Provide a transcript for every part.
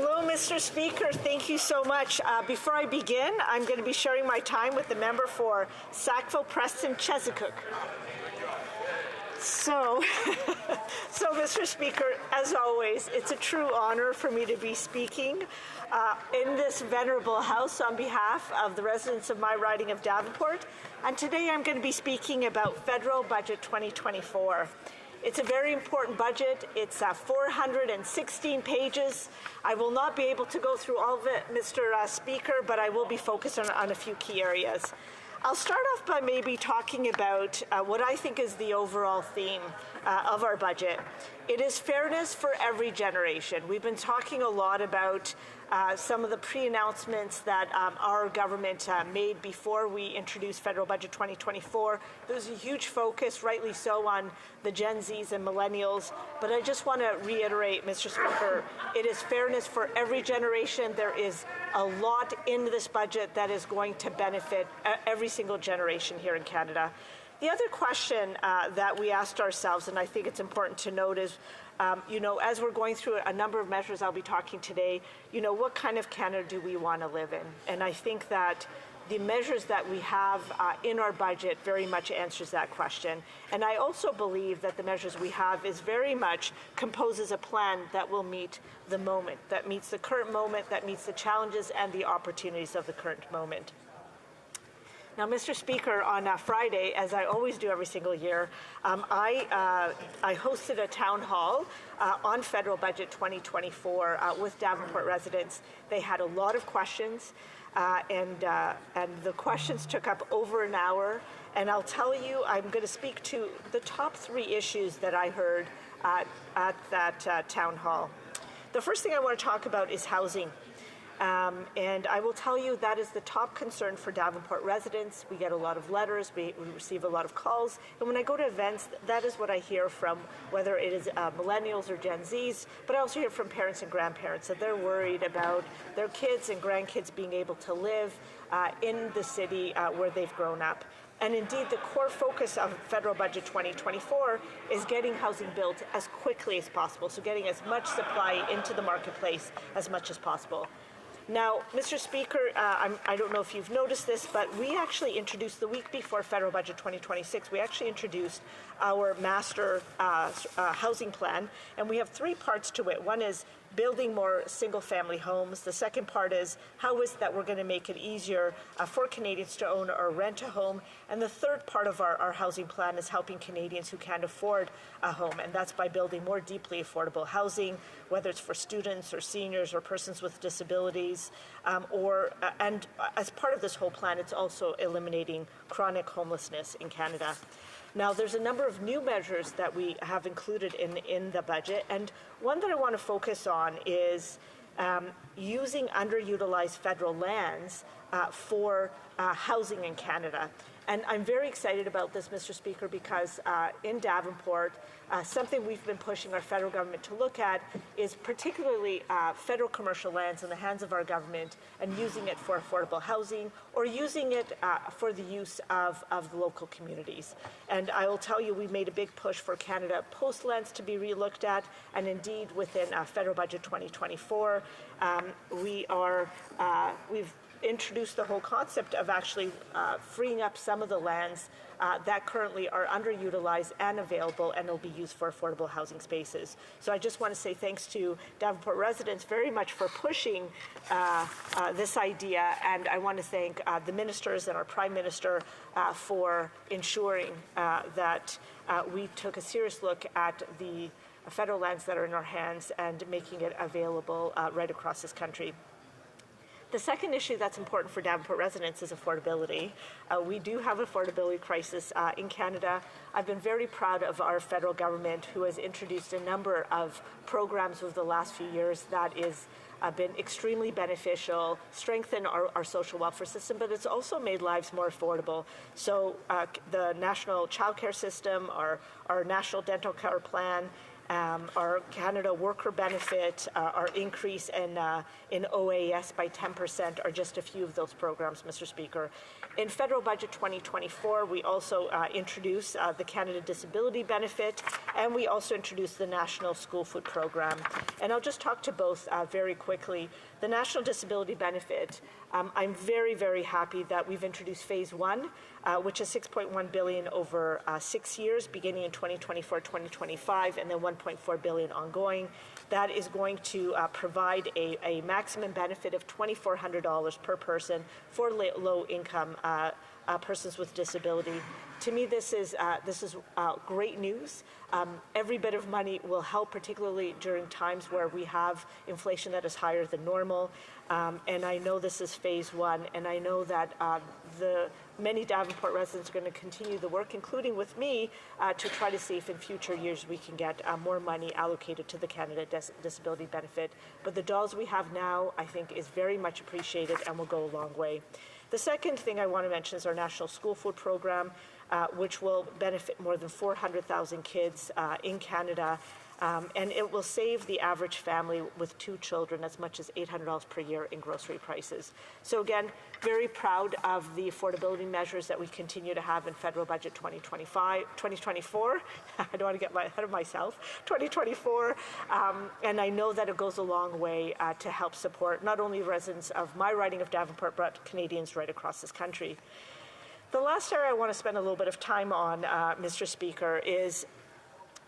Hello, Mr. Speaker. Thank you so much. Before I begin, I'm going to be sharing my time with the member for Sackville-Preston-Chesapeake. So, Mr. Speaker, as always, it's a true honor for me to be speaking in this venerable House on behalf of the residents of my riding of Davenport. And today I'm going to be speaking about Federal Budget 2024. It's a very important budget. It's 416 pages. I will not be able to go through all of it, Mr. Speaker, but I will be focused on a few key areas. I'll start off by maybe talking about what I think is the overall theme of our budget. It is fairness for every generation. We've been talking a lot about some of the pre-announcements that our government made before we introduced Federal Budget 2024. There was a huge focus, rightly so, on the Gen Zs and millennials. But I just want to reiterate, Mr. Speaker, it is fairness for every generation. There is a lot in this budget that is going to benefit every single generation here in Canada. The other question that we asked ourselves, and I think it's important to note, is, as we're going through a number of measures I'll be talking today, what kind of Canada do we want to live in? And I think that the measures that we have in our budget very much answers that question. And I also believe that the measures we have is very much composes a plan that will meet the moment, that meets the current moment, that meets the challenges and the opportunities of the current moment. Now, Mr. Speaker, on Friday, as I always do every single year, I hosted a town hall on Federal Budget 2024 with Davenport residents. They had a lot of questions, and the questions took up over an hour. And I'll tell you, I'm going to speak to the top 3 issues that I heard at that town hall. The first thing I want to talk about is housing. And I will tell you that is the top concern for Davenport residents. We get a lot of letters, we receive a lot of calls, and when I go to events, that is what I hear from, whether it is millennials or Gen Zs, but I also hear from parents and grandparents that they're worried about their kids and grandkids being able to live in the city where they've grown up. And indeed, the core focus of Federal Budget 2024 is getting housing built as quickly as possible, so getting as much supply into the marketplace as much as possible. Now, Mr. Speaker, I don't know if you've noticed this, but we actually introduced the week before Federal Budget 2026, we actually introduced our master housing plan, and we have 3 parts to it. One is building more single-family homes. The second part is how is that we're going to make it easier for Canadians to own or rent a home. And the third part of our housing plan is helping Canadians who can't afford a home, and that's by building more deeply affordable housing, whether it's for students or seniors or persons with disabilities, and as part of this whole plan, it's also eliminating chronic homelessness in Canada. Now, there's a number of new measures that we have included in the budget, and one that I want to focus on is using underutilized federal lands for housing in Canada. And I'm very excited about this, Mr. Speaker, because in Davenport, something we've been pushing our federal government to look at is particularly federal commercial lands in the hands of our government and using it for affordable housing or using it for the use of the local communities. And I will tell you, we've made a big push for Canada Post lands to be relooked at, and indeed within Federal Budget 2024, we've introduced the whole concept of actually freeing up some of the lands that currently are underutilized and available and will be used for affordable housing spaces. So I just want to say thanks to Davenport residents very much for pushing this idea, and I want to thank the ministers and our Prime Minister for ensuring that we took a serious look at the federal lands that are in our hands and making it available right across this country. The second issue that's important for Davenport residents is affordability. We do have an affordability crisis in Canada. I've been very proud of our federal government, who has introduced a number of programs over the last few years that is been extremely beneficial, strengthened our social welfare system, but it's also made lives more affordable. So the National Child Care System, our National Dental Care Plan, our Canada Worker Benefit, our increase in OAS by 10% are just a few of those programs, Mr. Speaker. In Federal Budget 2024, we also introduced the Canada Disability Benefit, and we also introduced the National School Food Program. And I'll just talk to both very quickly. The National Disability Benefit, I'm very, very happy that we've introduced Phase 1, which is $6.1 billion over 6 years, beginning in 2024-2025, and then $1.4 billion ongoing. That is going to provide a maximum benefit of $2,400 per person for low-income persons with disability. To me, this is great news. Every bit of money will help, particularly during times where we have inflation that is higher than normal. And I know this is Phase 1, and I know that the many Davenport residents are going to continue the work, including with me, to try to see if in future years we can get more money allocated to the Canada Disability Benefit. But the dollars we have now, I think, is very much appreciated and will go a long way. The second thing I want to mention is our National School Food Program, which will benefit more than 400,000 kids in Canada. And it will save the average family with 2 children as much as $800 per year in grocery prices. So again, very proud of the affordability measures that we continue to have in Federal Budget 2024. I don't want to get ahead of myself. 2024. And I know that it goes a long way to help support not only residents of my riding of Davenport, but Canadians right across this country. The last area I want to spend a little bit of time on, Mr. Speaker, is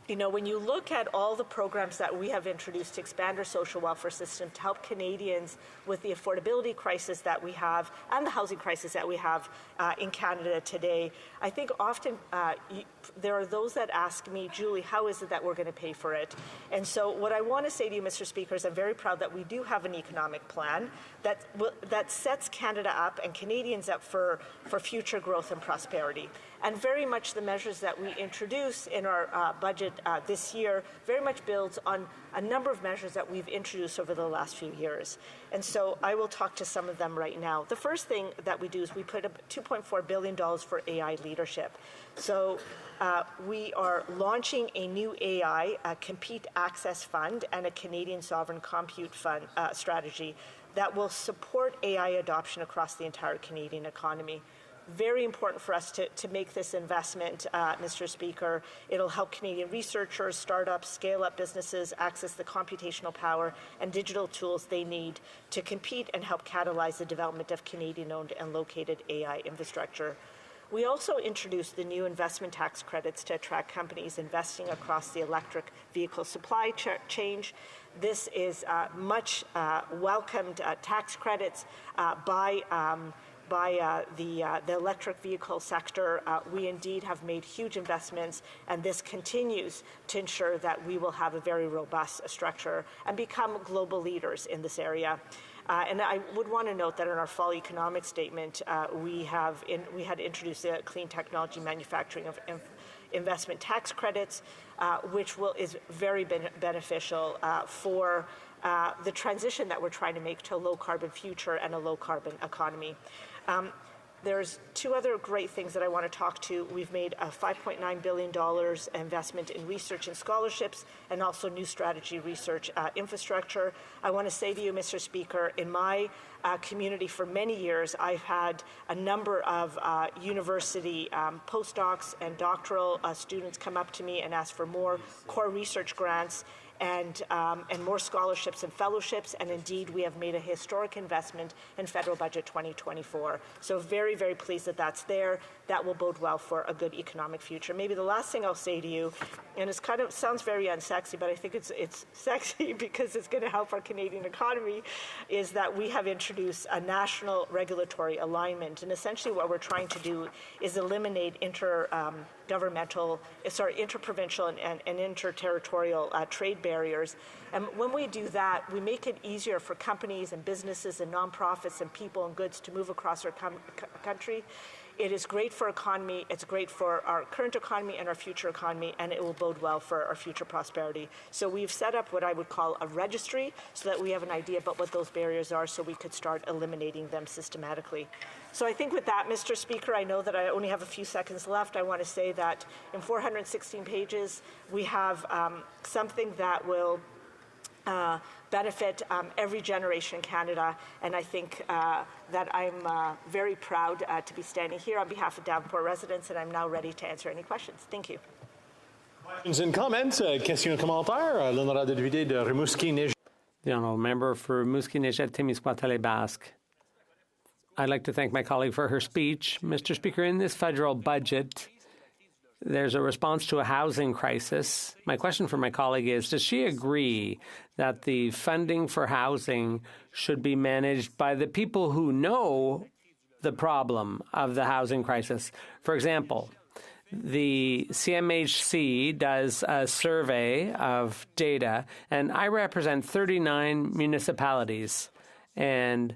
when you look at all the programs that we have introduced to expand our social welfare system to help Canadians with the affordability crisis that we have and the housing crisis that we have in Canada today, I think often there are those that ask me, Julie, how is it that we're going to pay for it? And so what I want to say to you, Mr. Speaker, is I'm very proud that we do have an economic plan that sets Canada up and Canadians up for future growth and prosperity. And very much the measures that we introduce in our budget this year very much builds on a number of measures that we've introduced over the last few years. And so I will talk to some of them right now. The first thing that we do is we put up $2.4 billion for AI leadership. So we are launching a new AI, Compete Access Fund, and a Canadian Sovereign Compute Fund strategy that will support AI adoption across the entire Canadian economy. Very important for us to make this investment, Mr. Speaker. It'll help Canadian researchers, startups, scale-up businesses access the computational power and digital tools they need to compete and help catalyze the development of Canadian-owned and located AI infrastructure. We also introduced the new investment tax credits to attract companies investing across the electric vehicle supply chain. This is much welcomed tax credits by the electric vehicle sector. We indeed have made huge investments, and this continues to ensure that we will have a very robust structure and become global leaders in this area. And I would want to note that in our fall economic statement, we had introduced the Clean Technology Manufacturing of Investment Tax Credits, which is very beneficial for the transition that we're trying to make to a low-carbon future and a low-carbon economy. There's 2 other great things that I want to talk to. We've made a $5.9 billion investment in research and scholarships and also new strategy research infrastructure. I want to say to you, Mr. Speaker, in my community for many years, I've had a number of university postdocs and doctoral students come up to me and ask for more core research grants and more scholarships and fellowships, and indeed we have made a historic investment in Federal Budget 2024. So very, very pleased that that's there. That will bode well for a good economic future. Maybe the last thing I'll say to you, and it's kind of sounds very unsexy, but I think it's sexy because it's going to help our Canadian economy, is that we have introduced a national regulatory alignment, and essentially what we're trying to do is eliminate interprovincial and interterritorial trade barriers. And when we do that, we make it easier for companies and businesses and nonprofits and people and goods to move across our country. it is great for economy, it's great for our current economy and our future economy, and it will bode well for our future prosperity. So we've set up what I would call a registry so that we have an idea about what those barriers are so we could start eliminating them systematically. So I think with that, Mr. Speaker, I know that I only have a few seconds left. I want to say that in 416 pages, we have something that will benefit every generation in Canada, and I think that I'm very proud to be standing here on behalf of Davenport residents, and I'm now ready to answer any questions. Thank you. Questions and comments. Questions et commentaires. L'honorable député de Rimouski-Neige. The honourable member for Rimouski-Neige-Témiscouata-Basque. I'd like to thank my colleague for her speech. Mr. Speaker, in this federal budget, there's a response to a housing crisis. My question for my colleague is, does she agree that the funding for housing should be managed by the people who know the problem of the housing crisis? For example, the CMHC does a survey of data, and I represent 39 municipalities, and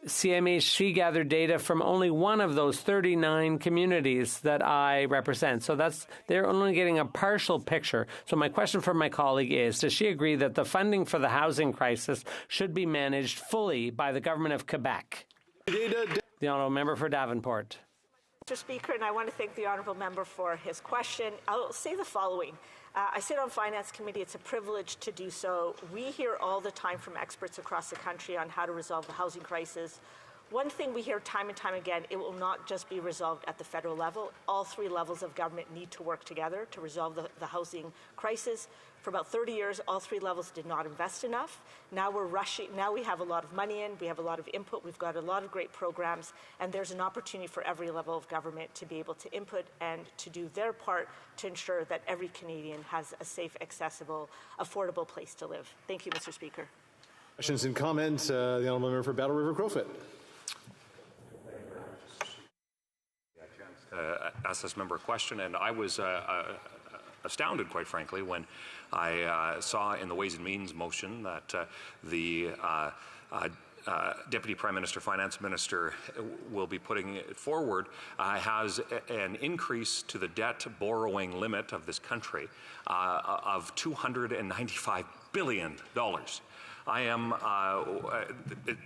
CMHC gathered data from only one of those 39 communities that I represent. So they're only getting a partial picture. So my question for my colleague is, does she agree that the funding for the housing crisis should be managed fully by the government of Quebec? The honourable member for Davenport. Mr. Speaker, and I want to thank the honourable member for his question. I'll say the following. I sit on Finance Committee. It's a privilege to do so. We hear all the time from experts across the country on how to resolve the housing crisis. One thing we hear time and time again, it will not just be resolved at the federal level. All three levels of government need to work together to resolve the housing crisis. For about 30 years, all three levels did not invest enough. Now we're rushing. Now we have a lot of money in. We have a lot of input. We've got a lot of great programs. And there's an opportunity for every level of government to be able to input and to do their part to ensure that every Canadian has a safe, accessible, affordable place to live. Thank you, Mr. Speaker. Questions and comments. The honourable member for Battle River Crowfoot. Ask this member a question, and I was astounded, quite frankly, when I saw in the Ways and Means motion that the Deputy Prime Minister, Finance Minister will be putting forward has an increase to the debt borrowing limit of this country of $295 billion. I am,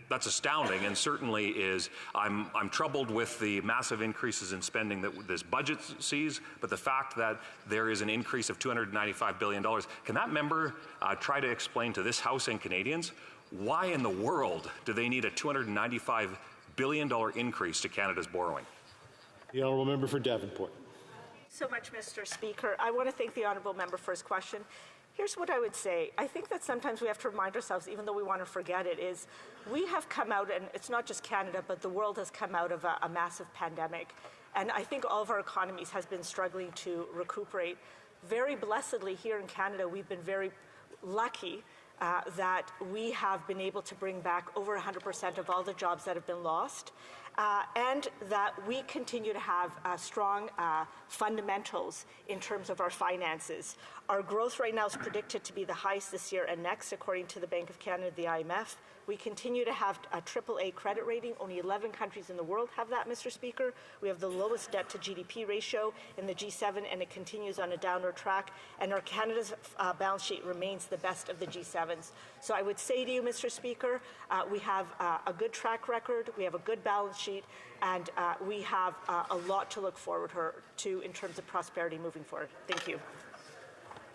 that's astounding, and certainly is, I'm troubled with the massive increases in spending that this budget sees, but the fact that there is an increase of $295 billion, can that member try to explain to this House and Canadians why in the world do they need a $295 billion increase to Canada's borrowing? The honourable member for Davenport. So much, Mr. Speaker. I want to thank the honourable member for his question. Here's what I would say. I think that sometimes we have to remind ourselves, even though we want to forget it, is we have come out, and it's not just Canada, but the world has come out of a massive pandemic. And I think all of our economies has been struggling to recuperate. Very blessedly here in Canada, we've been very lucky that we have been able to bring back over 100% of all the jobs that have been lost. And that we continue to have strong fundamentals in terms of our finances. Our growth right now is predicted to be the highest this year and next, according to the Bank of Canada, the IMF. We continue to have a AAA credit rating. Only 11 countries in the world have that, Mr. Speaker. We have the lowest debt to GDP ratio in the G7, and it continues on a downward track. And our Canada's balance sheet remains the best of the G7s. So I would say to you, Mr. Speaker, we have a good track record, we have a good balance sheet, and we have a lot to look forward to in terms of prosperity moving forward. Thank you.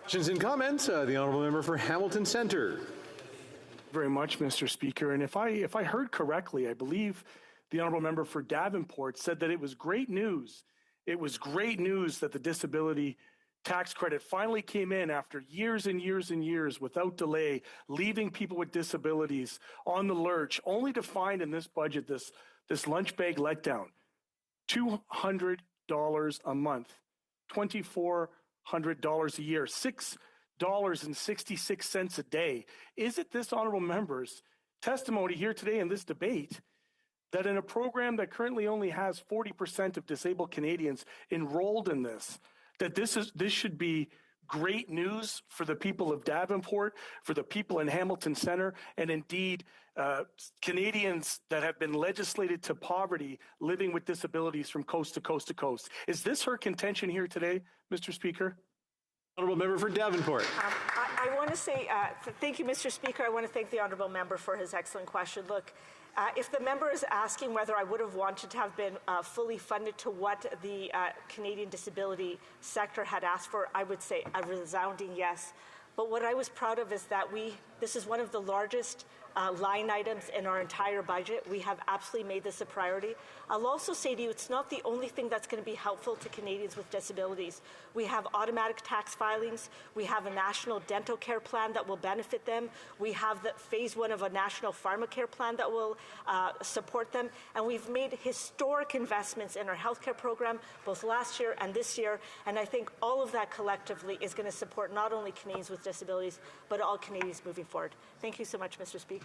Questions and comments. The honourable member for Hamilton Centre. Very much, Mr. Speaker. And if I heard correctly, I believe the honourable member for Davenport said that it was great news. It was great news that the disability tax credit finally came in after years and years and years without delay, leaving people with disabilities on the lurch, only to find in this budget this lunch bag letdown. $200 a month, $2,400 a year, $6.66 a day. Is it this honourable member's testimony here today in this debate that in a program that currently only has 40% of disabled Canadians enrolled in this, that this should be great news for the people of Davenport, for the people in Hamilton Center, and indeed Canadians that have been legislated to poverty living with disabilities from coast to coast to coast. Is this her contention here today, Mr. Speaker? Honourable member for Davenport. I want to say thank you, Mr. Speaker. I want to thank the honourable member for his excellent question. Look, if the member is asking whether I would have wanted to have been fully funded to what the Canadian disability sector had asked for, I would say a resounding yes. But what I was proud of is that this is one of the largest line items in our entire budget. We have absolutely made this a priority. I'll also say to you, it's not the only thing that's going to be helpful to Canadians with disabilities. We have automatic tax filings. We have a national dental care plan that will benefit them. We have the phase 1 of a national pharmacare plan that will support them. And we've made historic investments in our healthcare program, both last year and this year. And I think all of that collectively is going to support not only Canadians with disabilities, but all Canadians moving forward. Thank you so much, Mr. Speaker.